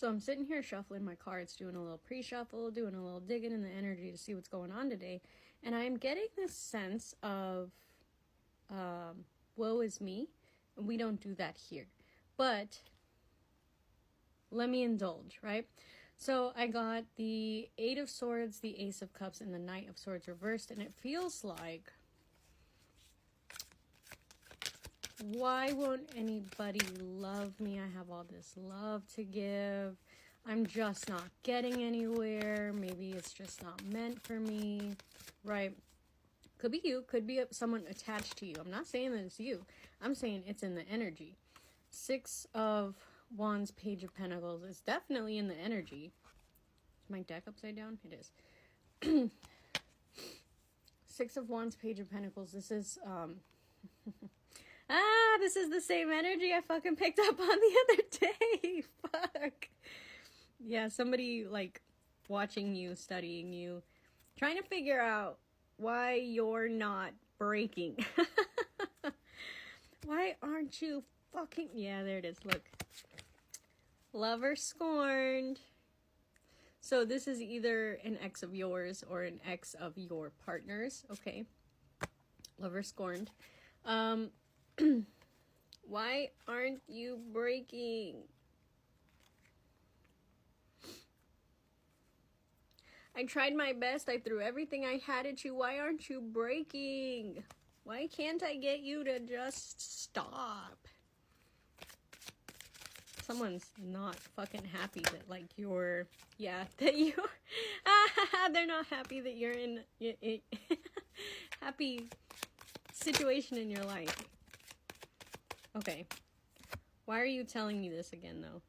So I'm sitting here shuffling my cards, doing a little pre-shuffle, doing a little digging in the energy to see what's going on today. And I'm getting this sense of, woe is me. We don't do that here. But let me indulge, right? So I got the Eight of Swords, the Ace of Cups, and the Knight of Swords reversed. And it feels like, why won't anybody love me? I have all this love to give. I'm just not getting anywhere. Maybe it's just not meant for me, right? Could be you. Could be someone attached to you. I'm not saying that it's you. I'm saying it's in the energy. Six of Wands, Page of Pentacles. It's definitely in the energy. Is my deck upside down? It is. Six of Wands, Page of Pentacles. This is, this is the same energy I fucking picked up on the other day. Fuck. Yeah, somebody like watching you, studying you, trying to figure out why you're not breaking. Why aren't you fucking... Yeah, there it is. Look. Lover scorned. So this is either an ex of yours or an ex of your partner's. Okay. Lover scorned. Why aren't you breaking? I tried my best. I threw everything I had at you. Why aren't you breaking? Why can't I get you to just stop? Someone's not fucking happy that, like, you're... Yeah, that you... They're not happy that you're in a happy situation in your life. Okay. Why are you telling me this again, though?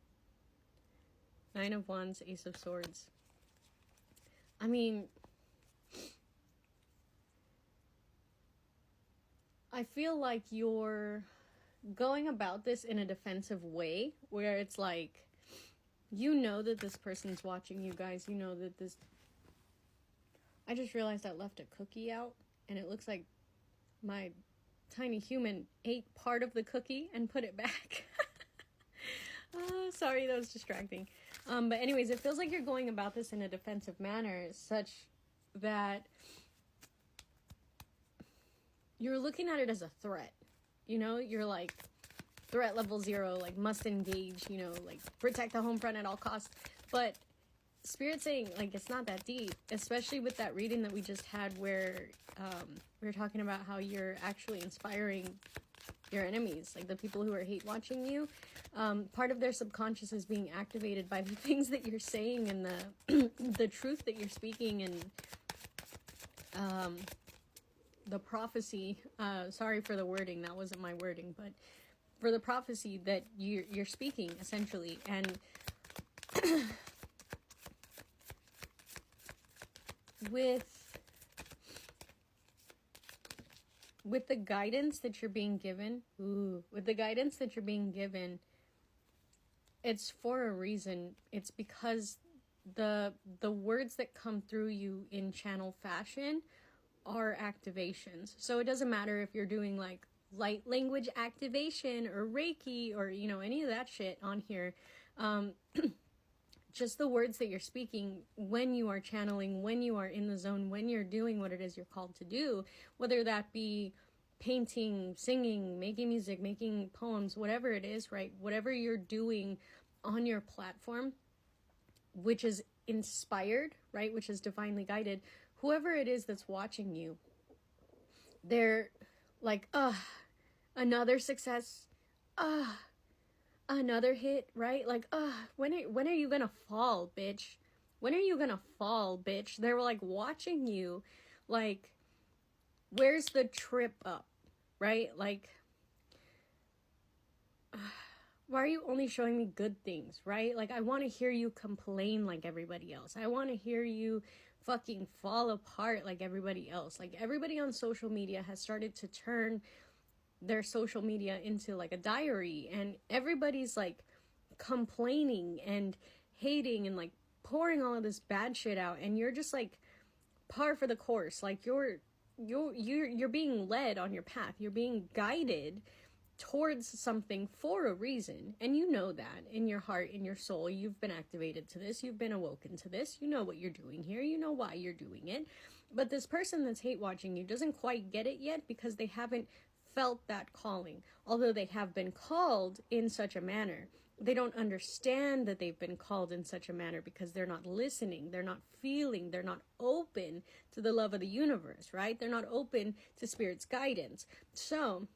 Nine of Wands, Ace of Swords. I mean, I feel like you're going about this in a defensive way, where it's like, you know that this person's watching you guys. You know that this... I just realized I left a cookie out, and it looks like my tiny human ate part of the cookie and put it back. Sorry, that was distracting. But anyways, it feels like you're going about this in a defensive manner, such that you're looking at it as a threat. You know, you're like, threat level 0, like, must engage, you know, like, protect the home front at all costs. But Spirit's saying, like, it's not that deep, especially with that reading that we just had where we were talking about how you're actually inspiring your enemies, like the people who are hate watching you. Part of their subconscious is being activated by the things that you're saying and the truth that you're speaking, and the prophecy, sorry for the wording, that wasn't my wording, but for the prophecy that you're speaking, essentially. And with the guidance that you're being given, it's for a reason. It's because the words that come through you in channel fashion are activations. So it doesn't matter if you're doing like light language activation or Reiki or, you know, any of that shit on here. Just the words that you're speaking when you are channeling, when you are in the zone, when you're doing what it is you're called to do, whether that be painting, singing, making music, making poems, whatever it is, right? Whatever you're doing on your platform, which is inspired, right? Which is divinely guided, whoever it is that's watching you, they're like, another success, another hit, right? Like, when are you gonna fall, bitch? When are you gonna fall, bitch? They were like watching you, like, where's the trip up, right? Like, why are you only showing me good things, right? Like, I want to hear you complain like everybody else. I want to hear you fucking fall apart like everybody else. Like, everybody on social media has started to turn their social media into like a diary, and everybody's like complaining and hating and like pouring all of this bad shit out, and you're just like par for the course. Like, you're being led on your path. You're being guided towards something for a reason. And you know that in your heart, in your soul, you've been activated to this, you've been awoken to this, you know what you're doing here, you know why you're doing it. But this person that's hate watching you doesn't quite get it yet because they haven't felt that calling. Although they have been called in such a manner, they don't understand that they've been called in such a manner because they're not listening, they're not feeling, they're not open to the love of the universe, right? They're not open to Spirit's guidance. So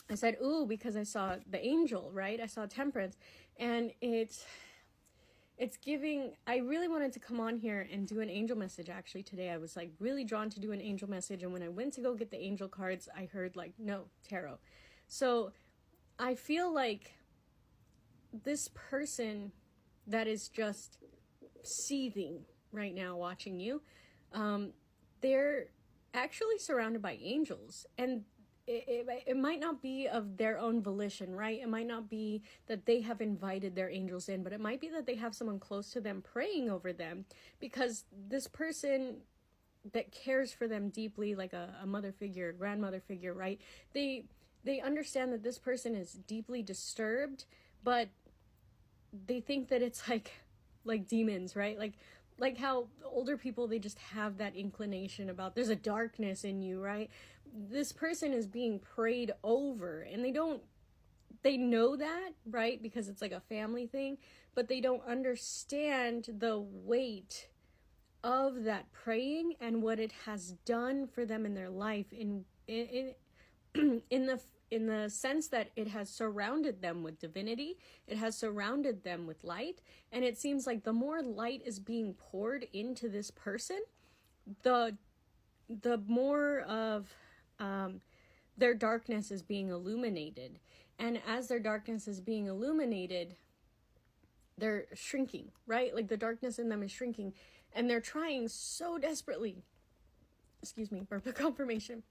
I said, ooh, because I saw the angel, right? I saw Temperance, and it's giving, I really wanted to come on here and do an angel message actually today. I was like really drawn to do an angel message, and when I went to go get the angel cards, I heard like, no, tarot. So I feel like this person that is just seething right now watching you, they're actually surrounded by angels, and it might not be of their own volition, right? It might not be that they have invited their angels in, but it might be that they have someone close to them praying over them, because this person that cares for them deeply, like a mother figure, grandmother figure, right? They understand that this person is deeply disturbed, but they think that it's like demons, right? Like how older people, they just have that inclination about there's a darkness in you, right? This person is being prayed over, and they know that, right? Because it's like a family thing, but they don't understand the weight of that praying and what it has done for them in their life in the sense that it has surrounded them with divinity, it has surrounded them with light, and it seems like the more light is being poured into this person, the more of their darkness is being illuminated. And as their darkness is being illuminated, they're shrinking, right? Like the darkness in them is shrinking, and they're trying so desperately, excuse me, burp confirmation.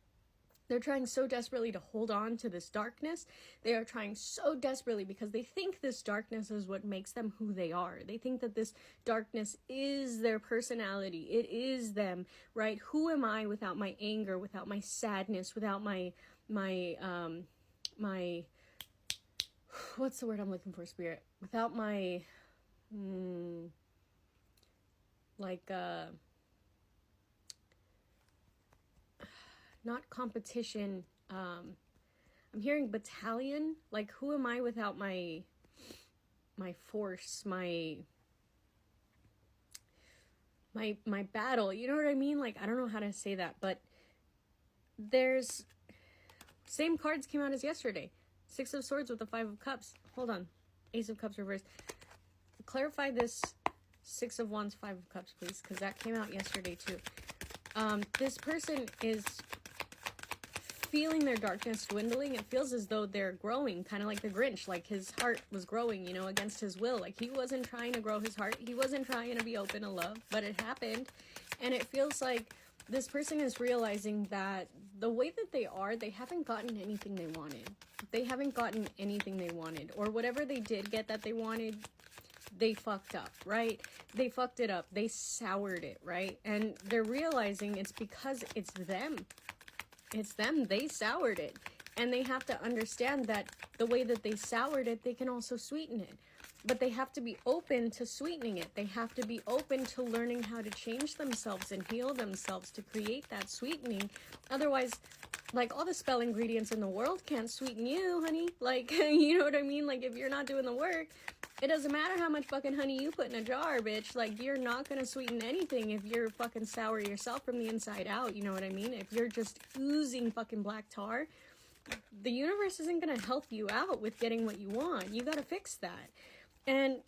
They're trying so desperately to hold on to this darkness. They are trying so desperately because they think this darkness is what makes them who they are. They think that this darkness is their personality. It is them, right? Who am I without my anger, without my sadness, without my what's the word I'm looking for, Spirit? Without my, not competition, I'm hearing battalion, like who am I without my force, my battle, you know what I mean? Like, I don't know how to say that, but there's, same cards came out as yesterday. 6 of Swords with the 5 of Cups. Hold on. Ace of Cups reversed. Clarify this 6 of Wands, 5 of Cups, please, because that came out yesterday too. This person is feeling their darkness dwindling. It feels as though they're growing, kind of like the Grinch, like his heart was growing, you know, against his will. Like he wasn't trying to grow his heart. He wasn't trying to be open to love, but it happened. And it feels like this person is realizing that the way that they are, they haven't gotten anything they wanted. They haven't gotten anything they wanted, or whatever they did get that they wanted, they fucked up, right? They fucked it up. They soured it, right? And they're realizing it's because it's them. It's them. They soured it. And they have to understand that the way that they soured it, they can also sweeten it. But they have to be open to sweetening it. They have to be open to learning how to change themselves and heal themselves to create that sweetening. Otherwise, like, all the spell ingredients in the world can't sweeten you, honey. Like, you know what I mean? Like, if you're not doing the work, it doesn't matter how much fucking honey you put in a jar, bitch. Like, you're not gonna sweeten anything if you're fucking sour yourself from the inside out, you know what I mean? If you're just oozing fucking black tar, the universe isn't gonna help you out with getting what you want. You gotta fix that. And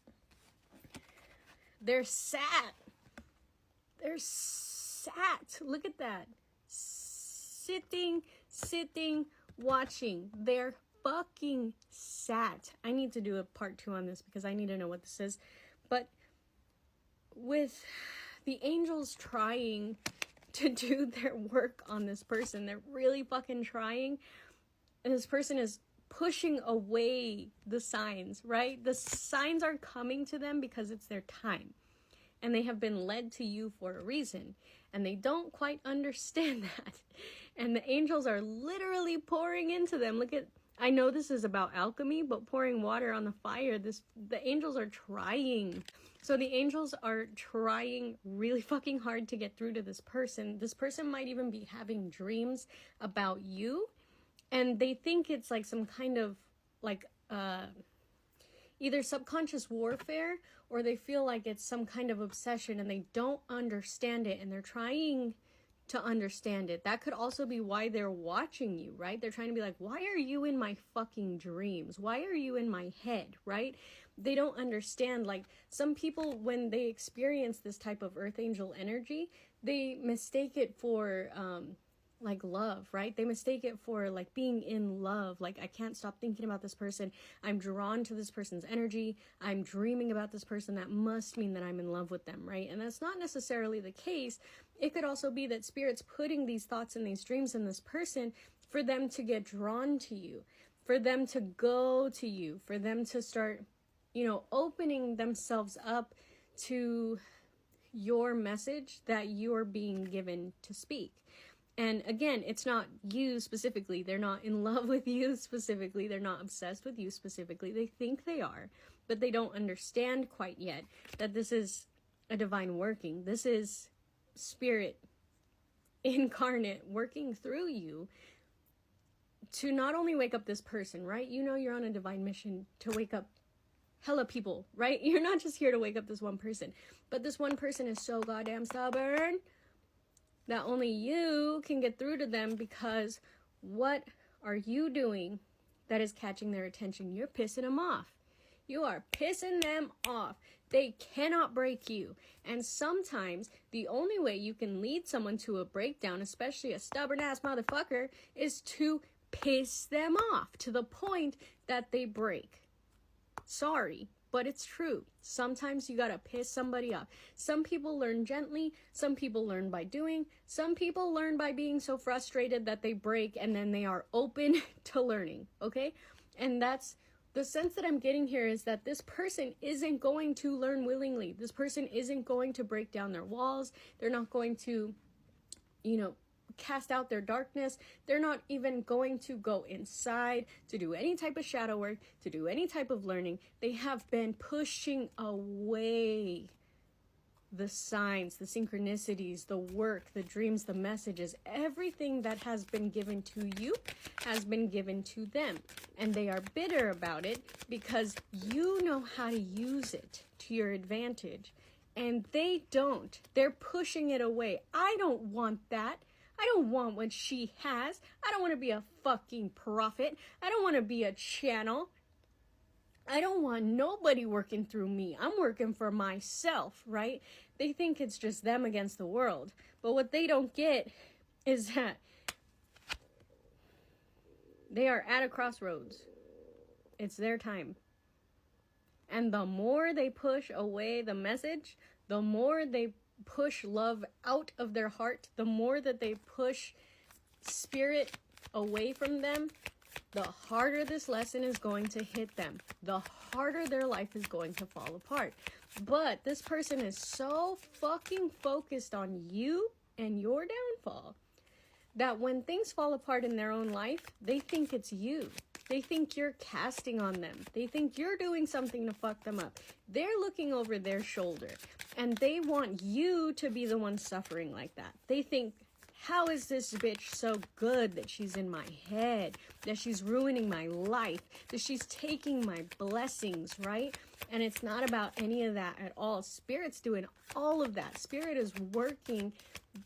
they're sat. They're sat. Look at that. Sitting, watching. They're fucking sat. I need to do a part 2 on this because I need to know what this is. But with the angels trying to do their work on this person, they're really fucking trying. And this person is pushing away the signs, right? The signs are coming to them because it's their time. And they have been led to you for a reason. And they don't quite understand that. And the angels are literally pouring into them. Look at I know this is about alchemy, but pouring water on the fire, the angels are trying. So the angels are trying really fucking hard to get through to this person. This person might even be having dreams about you, and they think it's like some kind of like either subconscious warfare, or they feel like it's some kind of obsession and they don't understand it, and they're trying to understand it. That could also be why they're watching you, right? They're trying to be like, why are you in my fucking dreams? Why are you in my head, right? They don't understand. Like, some people, when they experience this type of earth angel energy, they mistake it for like love, right? They mistake it for like being in love. Like, I can't stop thinking about this person. I'm drawn to this person's energy. I'm dreaming about this person. That must mean that I'm in love with them, right? And that's not necessarily the case. It could also be that Spirit's putting these thoughts and these dreams in this person for them to get drawn to you, for them to go to you, for them to start, opening themselves up to your message that you're being given to speak. And again, it's not you specifically. They're not in love with you specifically. They're not obsessed with you specifically. They think they are, but they don't understand quite yet that this is a divine working. This is Spirit incarnate working through you to not only wake up this person, right? You're on a divine mission to wake up hella people, right? You're not just here to wake up this one person, but this one person is so goddamn stubborn that only you can get through to them, because what are you doing that is catching their attention? You're pissing them off. You are pissing them off. They cannot break you. And sometimes the only way you can lead someone to a breakdown, especially a stubborn ass motherfucker, is to piss them off to the point that they break. Sorry, but it's true. Sometimes you gotta piss somebody off. Some people learn gently. Some people learn by doing. Some people learn by being so frustrated that they break, and then they are open to learning, okay? And that's the sense that I'm getting here, is that this person isn't going to learn willingly. This person isn't going to break down their walls. They're not going to, cast out their darkness. They're not even going to go inside to do any type of shadow work, to do any type of learning. They have been pushing away the signs, the synchronicities, the work, the dreams, the messages. Everything that has been given to you has been given to them. And they are bitter about it because you know how to use it to your advantage. And they don't. They're pushing it away. I don't want that. I don't want what she has. I don't want to be a fucking prophet. I don't want to be a channel. I don't want nobody working through me. I'm working for myself, right? They think it's just them against the world. But what they don't get is that they are at a crossroads. It's their time. And the more they push away the message, the more they push love out of their heart, the more that they push Spirit away from them, the harder this lesson is going to hit them. The harder their life is going to fall apart. But this person is so fucking focused on you and your downfall that when things fall apart in their own life, they think it's you. They think you're casting on them. They think you're doing something to fuck them up. They're looking over their shoulder, and they want you to be the one suffering like that. They think, how is this bitch so good that she's in my head, that she's ruining my life, that she's taking my blessings, right? And it's not about any of that at all. Spirit's doing all of that. Spirit is working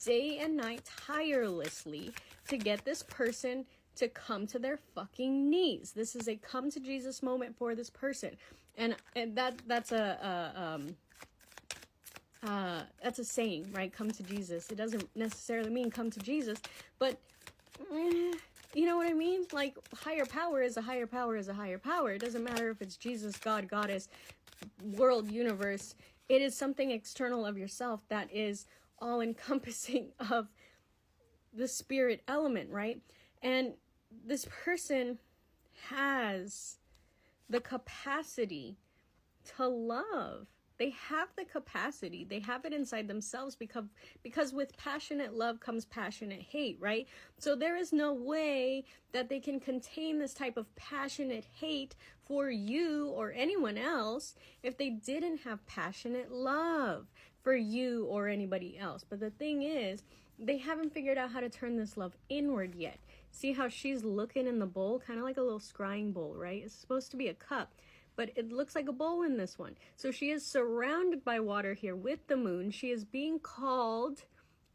day and night tirelessly to get this person to come to their fucking knees. This is a come to Jesus moment for this person. And that's a saying, right? Come to Jesus. It doesn't necessarily mean come to Jesus, but you know what I mean? Like, higher power is a higher power is a higher power. It doesn't matter if it's Jesus, God, Goddess, world, universe. It is something external of yourself that is all encompassing of the spirit element, right? And this person has the capacity to love They have the capacity. They have it inside themselves because with passionate love comes passionate hate, right? So there is no way that they can contain this type of passionate hate for you or anyone else if they didn't have passionate love for you or anybody else. But the thing is, they haven't figured out how to turn this love inward yet. See how she's looking in the bowl, kind of like a little scrying bowl, right? It's supposed to be a cup, but it looks like a bowl in this one. So she is surrounded by water here with the moon. She is being called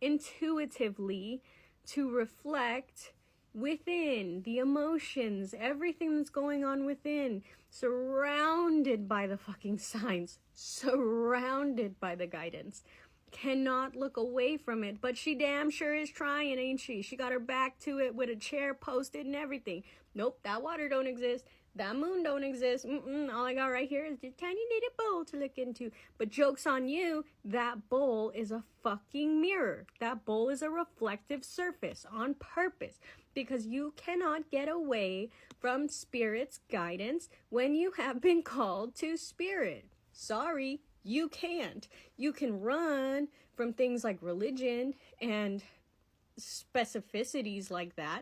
intuitively to reflect within the emotions, everything that's going on within, surrounded by the fucking signs, surrounded by the guidance. Cannot look away from it, but she damn sure is trying, ain't she? She got her back to it with a chair posted and everything. Nope, that water don't exist. That moon don't exist. All I got right here is this tiny little bowl to look into. But joke's on you, that bowl is a fucking mirror. That bowl is a reflective surface on purpose, because you cannot get away from Spirit's guidance when you have been called to Spirit. Sorry, you can't. You can run from things like religion and specificities like that,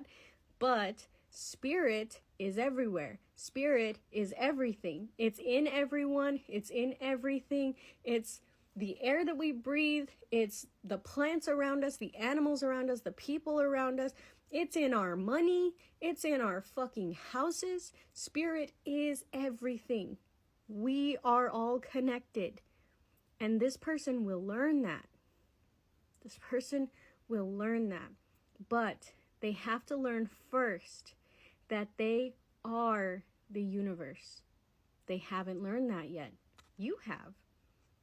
but Spirit is everywhere. Spirit is everything. It's in everyone. It's in everything. It's the air that we breathe. It's the plants around us, the animals around us, the people around us. It's in our money. It's in our fucking houses. Spirit is everything. We are all connected. And this person will learn that. This person will learn that. But they have to learn first that they are the universe. They haven't learned that yet. You have.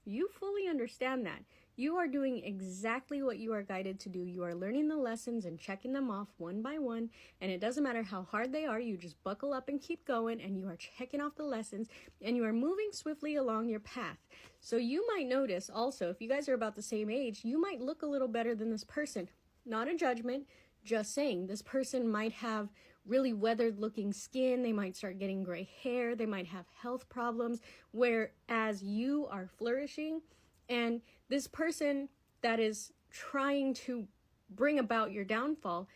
You fully understand that. You are doing exactly what you are guided to do. You are learning the lessons and checking them off one by one. And it doesn't matter how hard they are. You just buckle up and keep going. And you are checking off the lessons. And you are moving swiftly along your path. So you might notice also, if you guys are about the same age, you might look a little better than this person. Not a judgment. Just saying, this person might have really weathered looking skin. They might start getting gray hair. They might have health problems. Whereas you are flourishing, and this person that is trying to bring about your downfall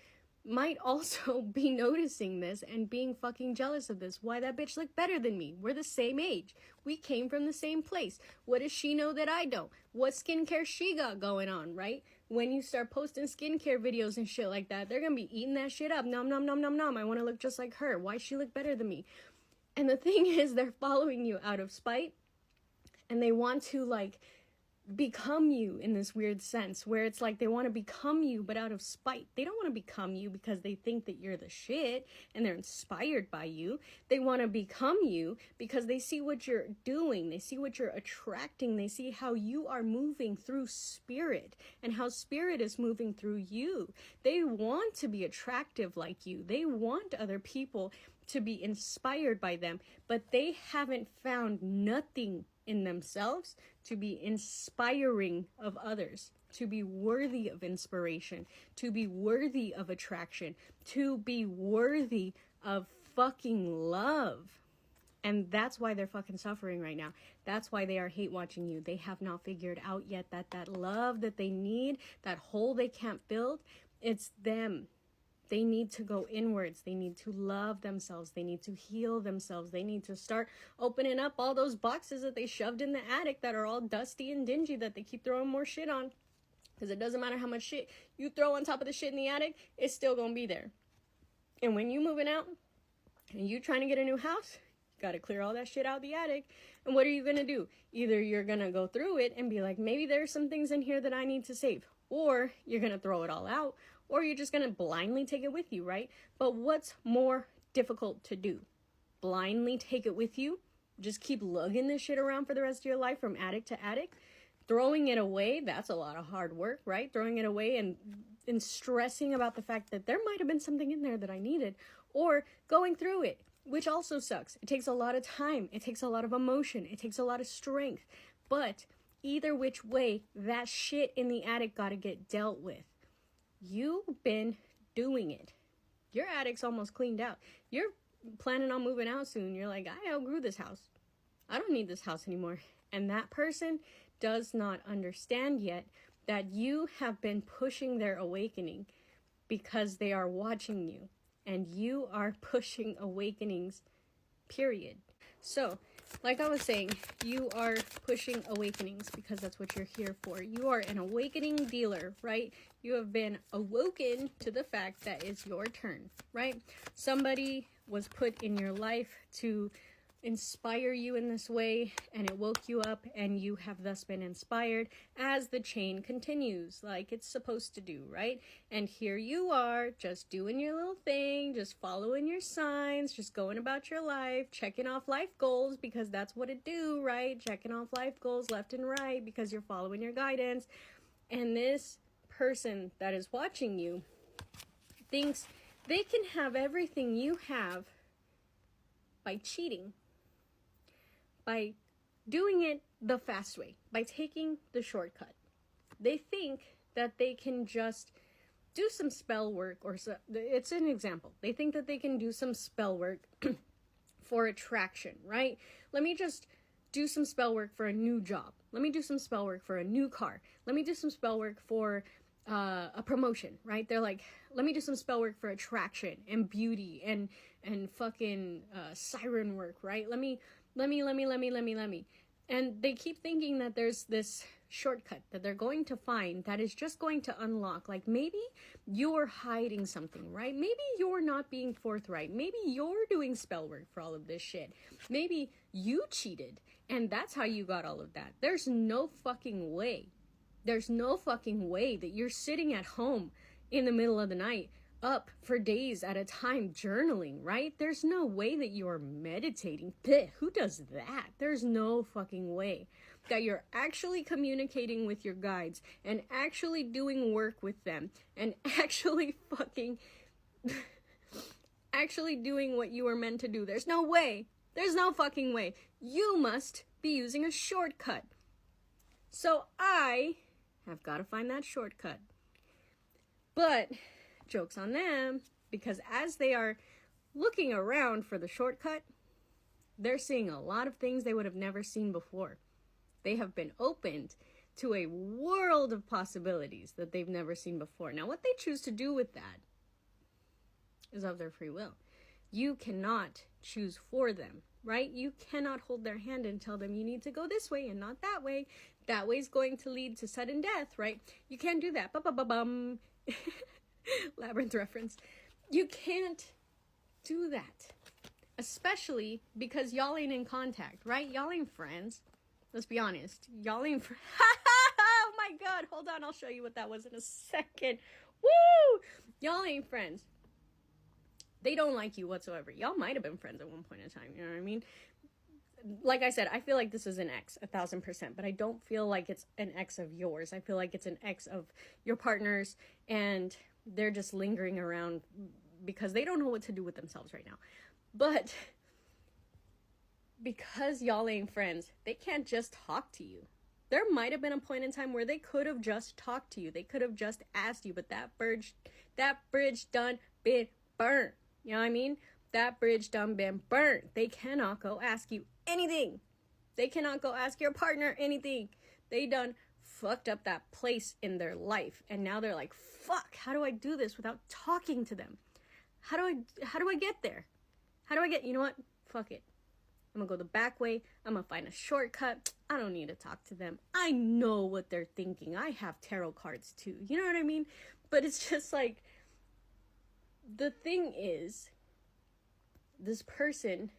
might also be noticing this and being fucking jealous of this. Why that bitch look better than me? We're the same age. We came from the same place. What does she know that I don't? What skincare she got going on, right? When you start posting skincare videos and shit like that, they're gonna be eating that shit up. Nom, nom, nom, nom, nom. I want to look just like her. Why she look better than me? And the thing is, they're following you out of spite, and they want to like become you in this weird sense where it's like they want to become you but out of spite. They don't want to become you because they think that you're the shit and they're inspired by you. They want to become you because they see what you're doing. They see what you're attracting. They see how you are moving through Spirit and how Spirit is moving through you. They want to be attractive like you. They want other people to be inspired by them, but they haven't found nothing in themselves to be inspiring of others, to be worthy of inspiration, to be worthy of attraction, to be worthy of fucking love. And that's why they're fucking suffering right now. That's why they are hate watching you. They have not figured out yet that love that they need, that hole they can't build, it's them. They need to go inwards. They need to love themselves. They need to heal themselves. They need to start opening up all those boxes that they shoved in the attic that are all dusty and dingy that they keep throwing more shit on. Because it doesn't matter how much shit you throw on top of the shit in the attic, it's still going to be there. And when you moving out and you trying to get a new house, you got to clear all that shit out of the attic. And what are you going to do? Either you're going to go through it and be like, maybe there's some things in here that I need to save. Or you're going to throw it all out. Or you're just going to blindly take it with you, right? But what's more difficult to do? Blindly take it with you? Just keep lugging this shit around for the rest of your life from attic to attic? Throwing it away, that's a lot of hard work, right? Throwing it away and stressing about the fact that there might have been something in there that I needed. Or going through it, which also sucks. It takes a lot of time. It takes a lot of emotion. It takes a lot of strength. But either which way, that shit in the attic got to get dealt with. You've been doing it. Your attic's almost cleaned out. You're planning on moving out soon. You're like, I outgrew this house. I don't need this house anymore. And that person does not understand yet that you have been pushing their awakening because they are watching you. And you are pushing awakenings, period. So, like I was saying, you are pushing awakenings because that's what you're here for. You are an awakening dealer, right? You have been awoken to the fact that it's your turn, right? Somebody was put in your life to inspire you in this way, and it woke you up, and you have thus been inspired as the chain continues like it's supposed to do, right? And here you are, just doing your little thing, just following your signs, just going about your life, checking off life goals, because that's what it do, right? Checking off life goals left and right because you're following your guidance. And this person that is watching you thinks they can have everything you have by cheating, by doing it the fast way, by taking the shortcut. They think that they can just do some spell work, or it's an example. They think that they can do some spell work for attraction, right? Let me just do some spell work for a new job. Let me do some spell work for a new car. Let me do some spell work for a promotion, right? They're like, let me do some spell work for attraction and beauty and fucking siren work, right? Let me. And they keep thinking that there's this shortcut that they're going to find that is just going to unlock. Like, maybe you're hiding something, right? Maybe you're not being forthright. Maybe you're doing spell work for all of this shit. Maybe you cheated and that's how you got all of that. There's no fucking way. There's no fucking way that you're sitting at home in the middle of the night, up for days at a time journaling, right? There's no way that you're meditating. Who does that? There's no fucking way that you're actually communicating with your guides and actually doing work with them and actually doing what you were meant to do. There's no way. There's no fucking way. You must be using a shortcut. So I have got to find that shortcut. But joke's on them, because as they are looking around for the shortcut, they're seeing a lot of things they would have never seen before. They have been opened to a world of possibilities that they've never seen before. Now, what they choose to do with that is of their free will. You cannot choose for them, right? You cannot hold their hand and tell them you need to go this way and not that way. That way is going to lead to sudden death, right? You can't do that. Ba-ba-ba-bum. Labyrinth reference. You can't do that. Especially because y'all ain't in contact, right? Y'all ain't friends. Let's be honest. Y'all ain't friends. Oh my god, hold on, I'll show you what that was in a second. Woo! Y'all ain't friends. They don't like you whatsoever. Y'all might have been friends at one point in time, you know what I mean? Like I said, I feel like this is an ex, 1,000%, but I don't feel like it's an ex of yours. I feel like it's an ex of your partner's, and they're just lingering around because they don't know what to do with themselves right now. But because y'all ain't friends, they can't just talk to you. There might have been a point in time where they could have just talked to you. They could have just asked you, but that bridge done been burnt. You know what I mean? That bridge done been burnt. They cannot go ask you anything. They cannot go ask your partner anything. They done fucked up that place in their life, and now they're like, fuck, how do I do this without talking to them? How do I get there? You know what? Fuck it. I'm gonna go the back way. I'm gonna find a shortcut. I don't need to talk to them. I know what they're thinking. I have tarot cards too. You know what I mean? But it's just like, the thing is, this person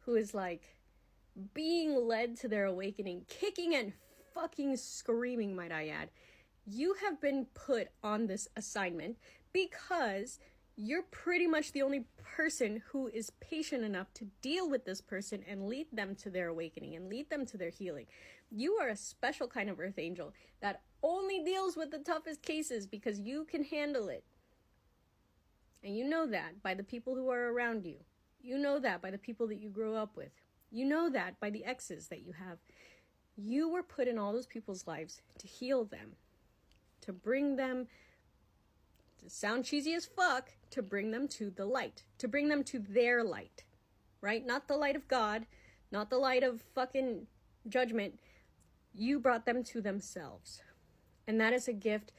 who is like being led to their awakening, kicking and fucking screaming, might I add, you have been put on this assignment because you're pretty much the only person who is patient enough to deal with this person and lead them to their awakening and lead them to their healing. You are a special kind of earth angel that only deals with the toughest cases because you can handle it. And you know that by the people who are around you. You know that by the people that you grew up with. You know that by the exes that you have. You were put in all those people's lives to heal them, to bring them, to sound cheesy as fuck, to bring them to the light, to bring them to their light, right? Not the light of God, not the light of fucking judgment, you brought them to themselves. And that is a gift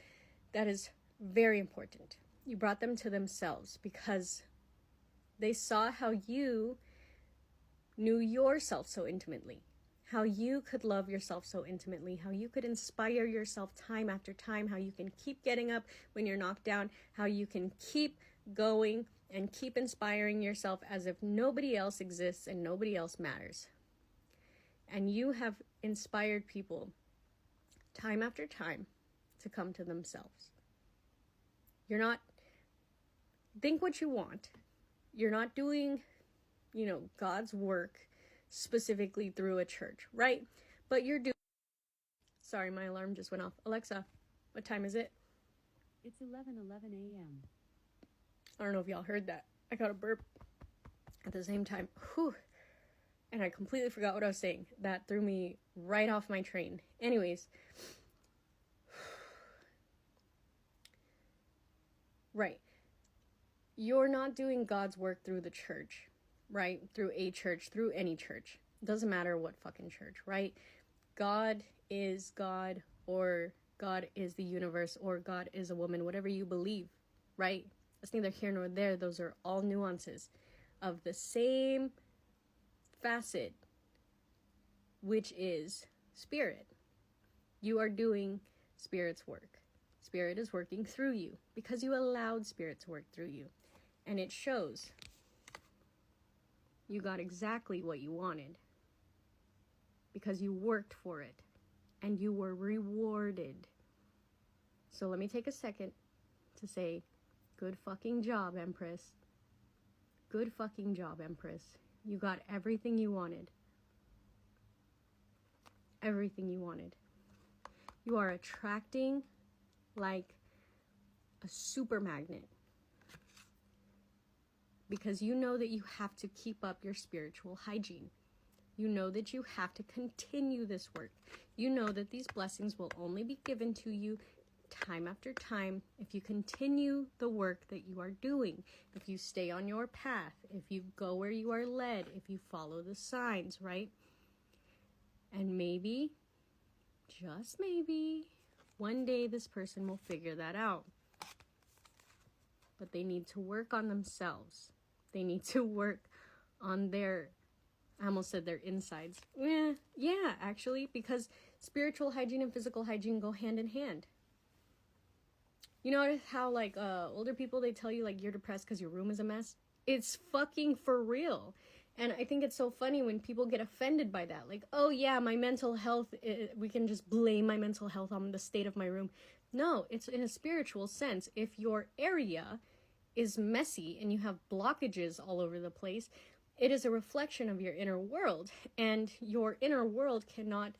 that is very important. You brought them to themselves because they saw how you knew yourself so intimately, how you could love yourself so intimately, how you could inspire yourself time after time, how you can keep getting up when you're knocked down, how you can keep going and keep inspiring yourself as if nobody else exists and nobody else matters. And you have inspired people time after time to come to themselves. You're not, think what you want. You're not doing, God's work specifically through a church, right? But you're doing, sorry, my alarm just went off. Alexa, what time is it? It's 11:11 a.m. I don't know if y'all heard that. I got a burp at the same time. Whew. And I completely forgot what I was saying. That threw me right off my train. Anyways. Right. You're not doing God's work through the church, right? Through a church, through any church. Doesn't matter what fucking church, right? God is God, or God is the universe, or God is a woman, whatever you believe, right? That's neither here nor there. Those are all nuances of the same facet, which is spirit. You are doing spirit's work. Spirit is working through you because you allowed spirit to work through you. And it shows. You got exactly what you wanted because you worked for it and you were rewarded. So let me take a second to say, good fucking job, Empress. Good fucking job, Empress. You got everything you wanted. Everything you wanted. You are attracting like a super magnet. Because you know that you have to keep up your spiritual hygiene. You know that you have to continue this work. You know that these blessings will only be given to you time after time if you continue the work that you are doing, if you stay on your path, if you go where you are led, if you follow the signs, right? And maybe, just maybe, one day this person will figure that out. But they need to work on themselves. They need to work on their, I almost said their insides. Yeah, actually, because spiritual hygiene and physical hygiene go hand in hand. You know how, like, older people, they tell you, like, you're depressed because your room is a mess? It's fucking for real. And I think it's so funny when people get offended by that. Like, oh, yeah, my mental health, we can just blame my mental health on the state of my room. No, it's in a spiritual sense. If your area is messy and you have blockages all over the place, it is a reflection of your inner world. And your inner world cannot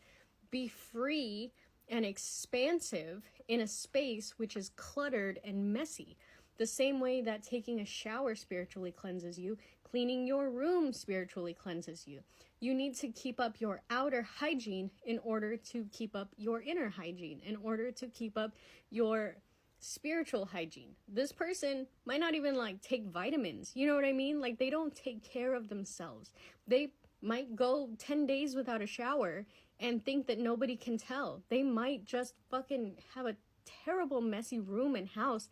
be free and expansive in a space which is cluttered and messy. The same way that taking a shower spiritually cleanses you, cleaning your room spiritually cleanses you. You need to keep up your outer hygiene in order to keep up your inner hygiene, in order to keep up your spiritual hygiene. This person might not even like take vitamins. You know what I mean? Like they don't take care of themselves. They might go 10 days without a shower and think that nobody can tell. They might just fucking have a terrible messy room and house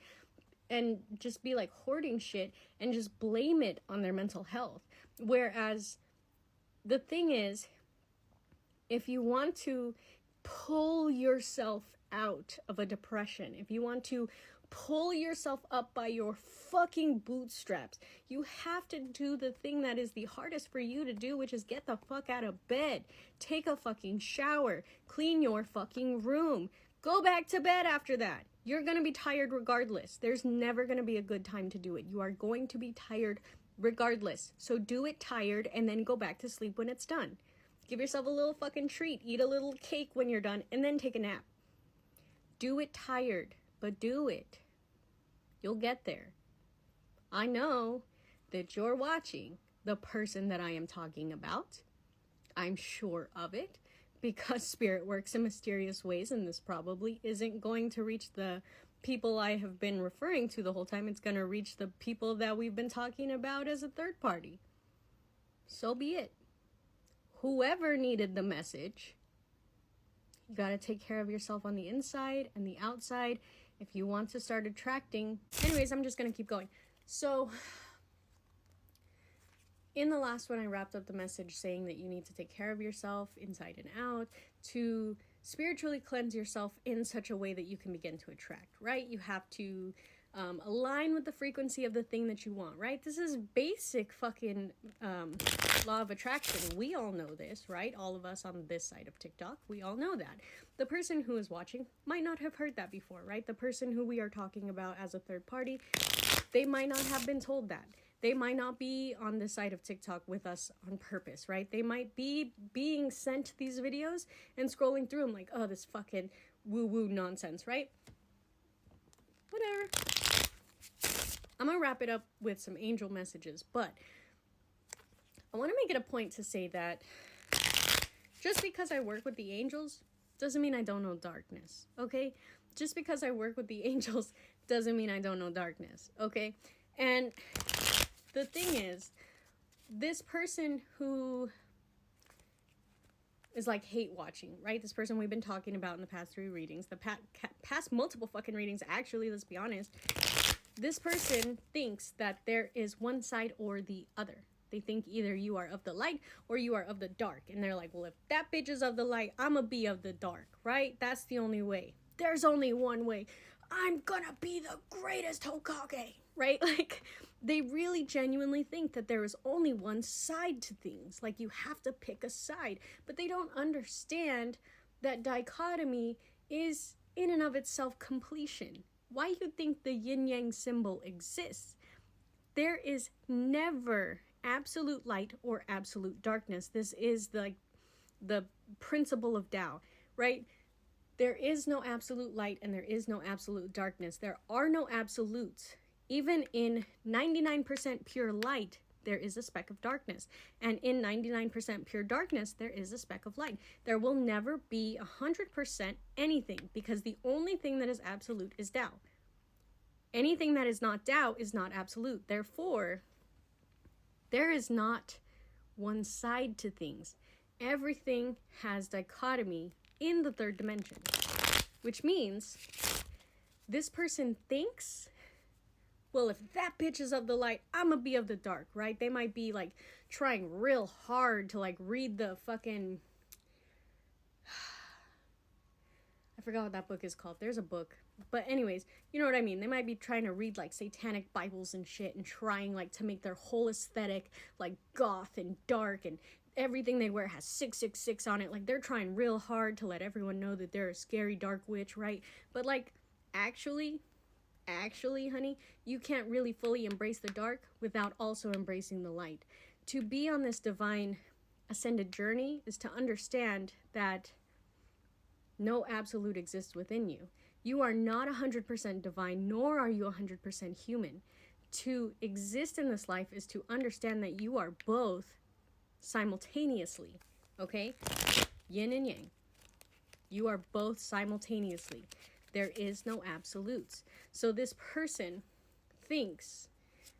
and just be like hoarding shit and just blame it on their mental health. Whereas the thing is, if you want to pull yourself out of a depression, if you want to pull yourself up by your fucking bootstraps, you have to do the thing that is the hardest for you to do, which is get the fuck out of bed, take a fucking shower, clean your fucking room, go back to bed after that. You're going to be tired regardless. There's never going to be a good time to do it. You are going to be tired regardless. So do it tired and then go back to sleep when it's done. Give yourself a little fucking treat. Eat a little cake when you're done and then take a nap. Do it tired, but do it. You'll get there. I know that you're watching the person that I am talking about. I'm sure of it because spirit works in mysterious ways, and this probably isn't going to reach the people I have been referring to the whole time. It's going to reach the people that we've been talking about as a third party. So be it. whoever needed the message, you got to take care of yourself on the inside and the outside if you want to start attracting. Anyways, I'm just going to keep going. So in the last one, I wrapped up the message saying that you need to take care of yourself inside and out to spiritually cleanse yourself in such a way that you can begin to attract, right? You have to align with the frequency of the thing that you want, right? This is basic fucking law of attraction. We all know this, right? All of us on this side of TikTok, we all know that. The person who is watching might not have heard that before, right? The person who we are talking about as a third party, they might not have been told that. They might not be on this side of TikTok with us on purpose, right? They might be being sent these videos and scrolling through them like, oh, this fucking woo-woo nonsense, right? Whatever. I'm going to wrap it up with some angel messages, but I want to make it a point to say that just because I work with the angels doesn't mean I don't know darkness, okay? Just because I work with the angels doesn't mean I don't know darkness, okay? And the thing is, this person who is like hate watching, right? This person we've been talking about in the past 3 readings, the past multiple fucking readings, actually, let's be honest. This person thinks that there is one side or the other. They think either you are of the light or you are of the dark. And they're like, well, if that bitch is of the light, I'ma be of the dark, right? That's the only way. There's only one way. I'm gonna be the greatest Hokage, right? Like, they really genuinely think that there is only one side to things. Like, you have to pick a side. But they don't understand that dichotomy is in and of itself completion. Why you think the yin-yang symbol exists? There is never absolute light or absolute darkness. This is like the principle of Tao, right? There is no absolute light and there is no absolute darkness. There are no absolutes. Even in 99% pure light, there is a speck of darkness. And in 99% pure darkness, there is a speck of light. There will never be 100% anything, because the only thing that is absolute is Tao. Anything that is not Tao is not absolute. Therefore, there is not one side to things. Everything has dichotomy in the 3rd dimension, which means this person thinks, well, if that bitch is of the light, I'm gonna be of the dark, right? They might be like trying real hard to like read the fucking, I forgot what that book is called. There's a book. But anyways, you know what I mean. They might be trying to read like satanic Bibles and shit and trying like to make their whole aesthetic like goth and dark, and everything they wear has 666 on it. Like, they're trying real hard to let everyone know that they're a scary dark witch, right? But like, actually, honey, you can't really fully embrace the dark without also embracing the light. To be on this divine ascended journey is to understand that no absolute exists within you. You are not 100% divine, nor are you 100% human. To exist in this life is to understand that you are both simultaneously, okay? Yin and yang. You are both simultaneously. There is no absolutes. So this person thinks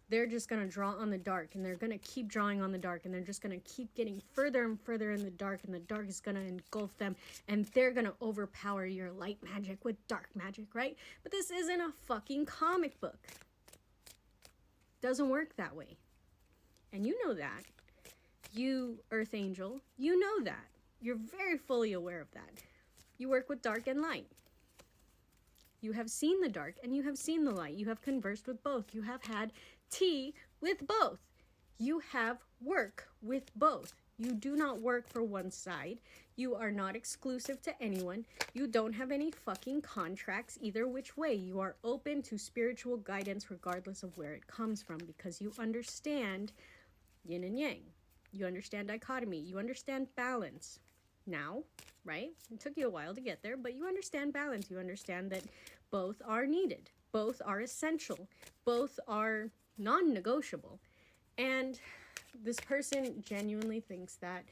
they're just going to draw on the dark, and they're going to keep drawing on the dark, and they're just going to keep getting further and further in the dark, and the dark is going to engulf them, and they're going to overpower your light magic with dark magic, right? But this isn't a fucking comic book. Doesn't work that way. And you know that. You, Earth Angel, you know that. You're very fully aware of that. You work with dark and light. You have seen the dark and you have seen the light. You have conversed with both. You have had tea with both. You have work with both. You do not work for one side. You are not exclusive to anyone. You don't have any fucking contracts either which way. You are open to spiritual guidance regardless of where it comes from, because you understand yin and yang. You understand dichotomy. You understand balance. Now, right? It took you a while to get there, but you understand balance. You understand that both are needed. Both are essential. Both are non-negotiable. And this person genuinely thinks that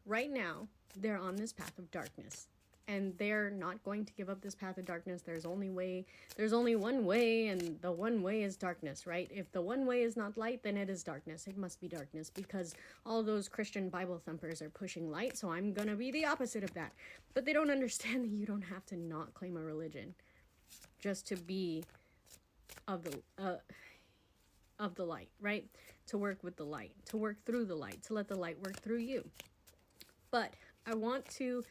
right now they're on this path of darkness. And they're not going to give up this path of darkness. There's only one way, and the one way is darkness, right? If the one way is not light, then it is darkness. It must be darkness, because all those Christian Bible thumpers are pushing light, so I'm gonna be the opposite of that. But they don't understand that you don't have to not claim a religion just to be of the light, right? To work with the light, to work through the light, to let the light work through you. But I want to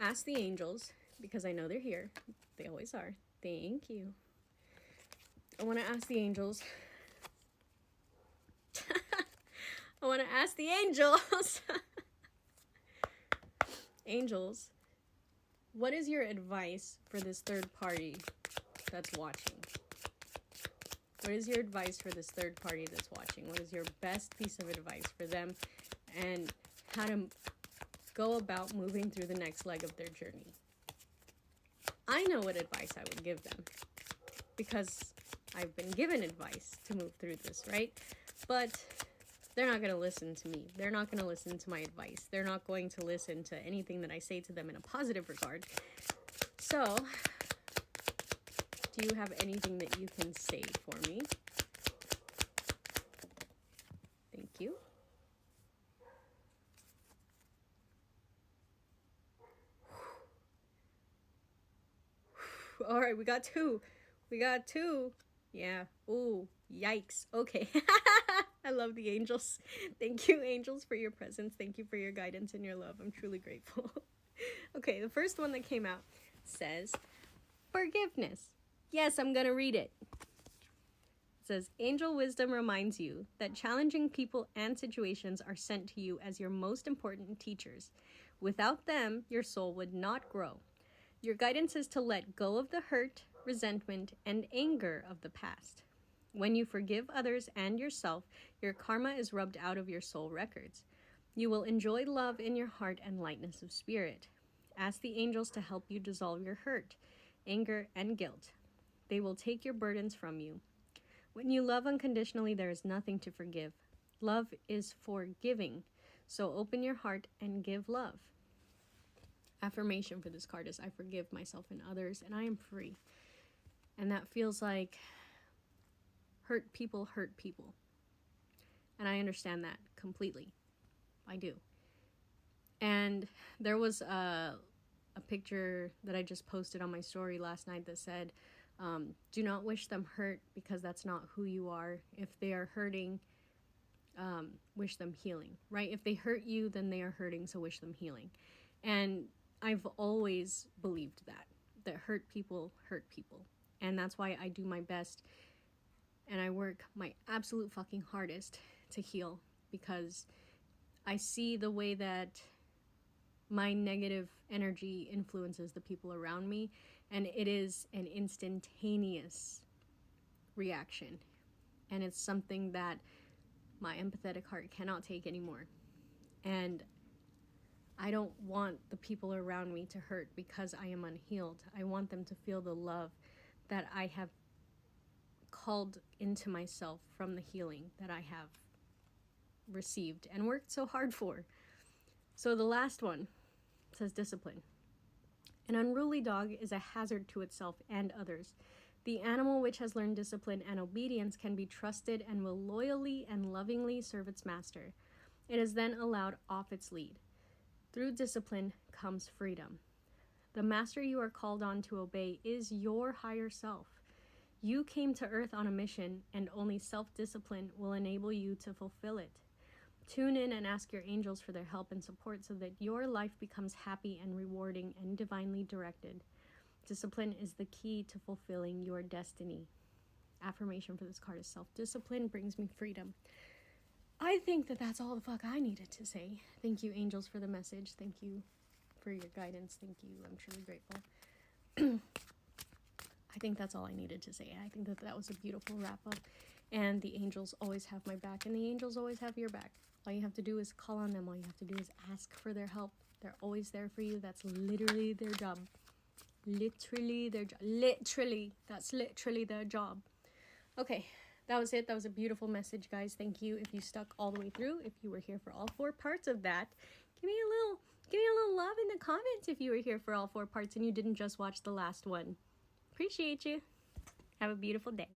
ask the angels, because I know they're here. They always are. Thank you. I want to ask the angels. I want to ask the angels. Angels, what is your advice for this third party that's watching? What is your advice for this third party that's watching? What is your best piece of advice for them, and how to go about moving through the next leg of their journey? I know what advice I would give them, because I've been given advice to move through this, right? But they're not going to listen to me. They're not going to listen to my advice. They're not going to listen to anything that I say to them in a positive regard. So, do you have anything that you can say for me? Thank you. All right, we got two. Yeah. Ooh, yikes. Okay. I love the angels. Thank you, angels, for your presence. Thank you for your guidance and your love. I'm truly grateful. Okay, the first one that came out says, forgiveness. Yes, I'm going to read it. It says, angel wisdom reminds you that challenging people and situations are sent to you as your most important teachers. Without them, your soul would not grow. Your guidance is to let go of the hurt, resentment, and anger of the past. When you forgive others and yourself, your karma is rubbed out of your soul records. You will enjoy love in your heart and lightness of spirit. Ask the angels to help you dissolve your hurt, anger, and guilt. They will take your burdens from you. When you love unconditionally, there is nothing to forgive. Love is for giving, so open your heart and give love. Affirmation for this card is, I forgive myself and others, and I am free. And that feels like hurt people. And I understand that completely. I do. And there was a picture that I just posted on my story last night that said, do not wish them hurt, because that's not who you are. If they are hurting, wish them healing, right? If they hurt you, then they are hurting, so wish them healing. And I've always believed that hurt people. And that's why I do my best and I work my absolute fucking hardest to heal, because I see the way that my negative energy influences the people around me, and it is an instantaneous reaction. And it's something that my empathetic heart cannot take anymore. And I don't want the people around me to hurt because I am unhealed. I want them to feel the love that I have called into myself from the healing that I have received and worked so hard for. So the last one says discipline. An unruly dog is a hazard to itself and others. The animal which has learned discipline and obedience can be trusted and will loyally and lovingly serve its master. It is then allowed off its lead. Through discipline comes freedom. The master you are called on to obey is your higher self. You came to earth on a mission, and only self-discipline will enable you to fulfill it. Tune in and ask your angels for their help and support so that your life becomes happy and rewarding and divinely directed. Discipline is the key to fulfilling your destiny. Affirmation for this card is self-discipline brings me freedom. I think that that's all the fuck I needed to say. Thank you, angels, for the message. Thank you for your guidance. Thank you. I'm truly grateful. I think that's all I needed to say. I think that that was a beautiful wrap-up. And the angels always have my back, and the angels always have your back. All you have to do is call on them. All you have to do is ask for their help. They're always there for you. That's literally their job. Literally their job. That's literally their job. Okay, that was it. That was a beautiful message, guys. Thank you if you stuck all the way through. If you were here for all 4 parts of that, Give me a little love in the comments if you were here for all 4 parts and you didn't just watch the last one. Appreciate you. Have a beautiful day.